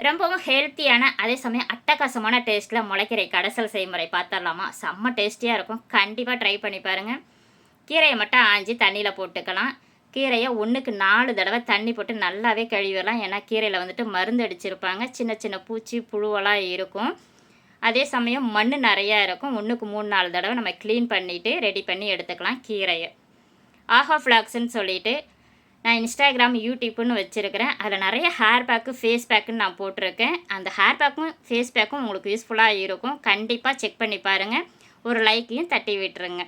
ரொம்பவும் ஹெல்த்தியான அதே சமயம் அட்டகாசமான டேஸ்ட்டில் முளைக்கீரை கடைசல் செய்முறை பார்த்துடலாமா? செம்ம டேஸ்டியாக இருக்கும். கண்டிப்பாக ட்ரை பண்ணி பாருங்கள். கீரையை மட்டும் ஆஞ்சி தண்ணியில் போட்டுக்கலாம். கீரையை 1க்கு 4 தடவை தண்ணி போட்டு நல்லாவே கழுவிடலாம். ஏன்னா கீரையில் வந்துட்டு மருந்து அடிச்சிருப்பாங்க. சின்ன சின்ன பூச்சி புழுவெல்லாம் இருக்கும். அதே சமயம் மண் நிறையா இருக்கும். 1க்கு 3-4 தடவை நம்ம க்ளீன் பண்ணிவிட்டு ரெடி பண்ணி எடுத்துக்கலாம் கீரையை. ஆஹா ஃப்ளாக்ஸ்ன்னு சொல்லிவிட்டு நான் இன்ஸ்டாகிராம் யூடியூப்னு வச்சுருக்கிறேன். அதில் நிறைய ஹேர் பேக்கு ஃபேஸ் பேக்குன்னு நான் போட்டிருக்கேன். அந்த ஹேர் பேக்கும் ஃபேஸ் பேக்கும் உங்களுக்கு யூஸ்ஃபுல்லாக இருக்கும். கண்டிப்பாக செக் பண்ணி பாருங்கள். ஒரு லைக்கையும் தட்டி விட்டுருங்க.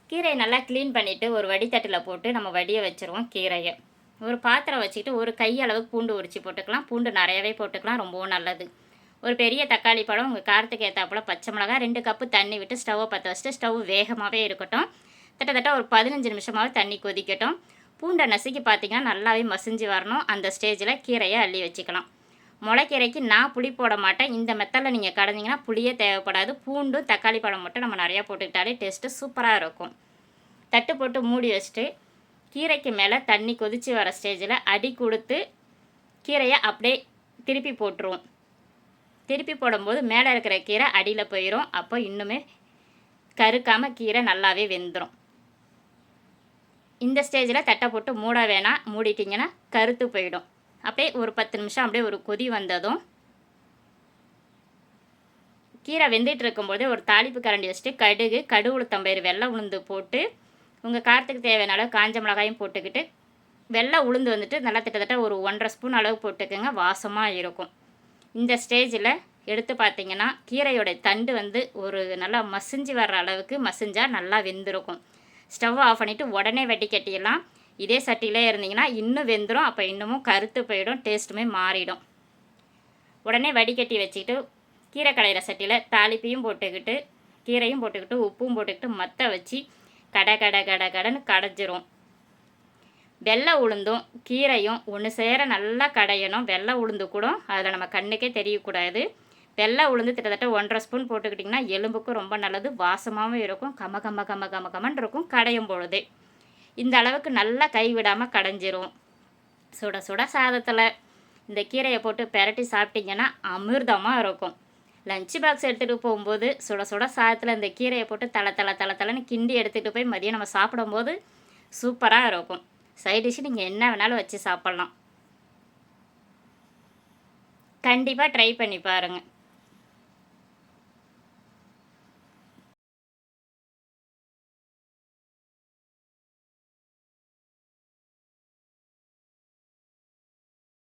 கீரையை நல்லா க்ளீன் பண்ணிவிட்டு ஒரு வடித்தட்டில் போட்டு நம்ம வடிய வச்சுருவோம் கீரையை. ஒரு பாத்திரம் வச்சுக்கிட்டு ஒரு கையளவுக்கு பூண்டு உரித்து போட்டுக்கலாம். பூண்டு நிறையவே போட்டுக்கலாம், ரொம்பவும் நல்லது. ஒரு பெரிய தக்காளி பழம், உங்கள் காரத்துக்கு ஏற்றாப்புல பச்சை மிளகாய், 2 கப்பு தண்ணி விட்டு ஸ்டவ்வை பற்ற வச்சுட்டு ஸ்டவ் வேகமாகவே இருக்கட்டும். கிட்டத்தட்ட ஒரு 15 நிமிஷமாவது தண்ணி கொதிக்கட்டும். பூண்டை நசுக்கி பார்த்திங்கன்னா நல்லாவே மசிஞ்சு வரணும். அந்த ஸ்டேஜில் கீரையை அள்ளி வச்சுக்கலாம். முளைக்கீரைக்கு நான் புளி போட மாட்டேன். இந்த மெத்தடில் நீங்கள் கடைஞ்சிங்கன்னா புளியே தேவைப்படாது. பூண்டும் தக்காளி பழம் மட்டும் நம்ம நிறையா போட்டுக்கிட்டாலே டேஸ்ட்டு சூப்பராக இருக்கும். தட்டு போட்டு மூடி வச்சுட்டு கீரைக்கு மேலே தண்ணி கொதித்து வர ஸ்டேஜில் அடி கொடுத்து கீரையை அப்படியே திருப்பி போட்டுருவோம். திருப்பி போடும்போது மேலே இருக்கிற கீரை அடியில் போயிடும். அப்போ இன்னுமே கருக்காமல் கீரை நல்லாவே வெந்துடும். இந்த ஸ்டேஜில் தட்டை போட்டு மூட வேணாம். மூடிட்டிங்கன்னா கருத்து போயிடும். அப்படியே ஒரு 10 நிமிஷம் அப்படியே ஒரு கொதி வந்ததும் கீரை வெந்துட்டு இருக்கும்போதே ஒரு தாளிப்பு கரண்டி வச்சுட்டு கடுகு உளுத்தம்பயிறு வெள்ளை உளுந்து போட்டு உங்கள் காரத்துக்கு தேவையான அளவு காஞ்ச மிளகாயும் போட்டுக்கிட்டு வெள்ளை உளுந்து வந்துட்டு நல்லா கிட்டத்தட்ட ஒரு 1.5 ஸ்பூன் அளவு போட்டுக்கோங்க. வாசமாக இருக்கும். இந்த ஸ்டேஜில் எடுத்து பார்த்திங்கன்னா கீரையோட தண்டு வந்து ஒரு நல்லா மசிஞ்சு வர்ற அளவுக்கு மசிஞ்சால் நல்லா வெந்திருக்கும். ஸ்டவ் ஆஃப் பண்ணிவிட்டு உடனே வடிகட்டிடலாம். இதே சட்டியிலே இருந்தீங்கன்னா இன்னும் வெந்துடும். அப்போ இன்னமும் கருத்து போயிடும், டேஸ்ட்டுமே மாறிடும். உடனே வடிகட்டி வச்சுக்கிட்டு கீரை கடையிற சட்டியில் தாளிப்பையும் போட்டுக்கிட்டு கீரையும் போட்டுக்கிட்டு உப்பும் போட்டுக்கிட்டு மற்ற வச்சு கடன்னு கடைஞ்சிரும். வெள்ளை உளுந்தும் கீரையும் ஒன்று சேர நல்லா கடையணும். வெள்ளை உளுந்து கூட அதில் நம்ம கண்ணுக்கே தெரியக்கூடாது. வெள்ளை உளுந்து கிட்டத்தட்ட 1.5 ஸ்பூன் போட்டுக்கிட்டிங்கன்னா எலும்புக்கும் ரொம்ப நல்லது. வாசமாகவும் இருக்கும். கமன்னு இருக்கும் கடையும் பொழுதே. இந்த அளவுக்கு நல்லா கைவிடாமல் கடைஞ்சிரும். சுட சுட சாதத்தில் இந்த கீரையை போட்டு பெரட்டி சாப்பிட்டிங்கன்னா அமிர்தமாக இருக்கும். லஞ்ச் பாக்ஸ் எடுத்துகிட்டு போகும்போது சுட சுட சாதத்தில் இந்த கீரையை போட்டு தலை கிண்டி எடுத்துகிட்டு போய் மதியம் நம்ம சாப்பிடும்போது சூப்பராக இருக்கும். சைட் டிஷ்ஷு நீங்கள் என்ன வேணாலும் வச்சு சாப்பிட்லாம். கண்டிப்பாக ட்ரை பண்ணி பாருங்கள்.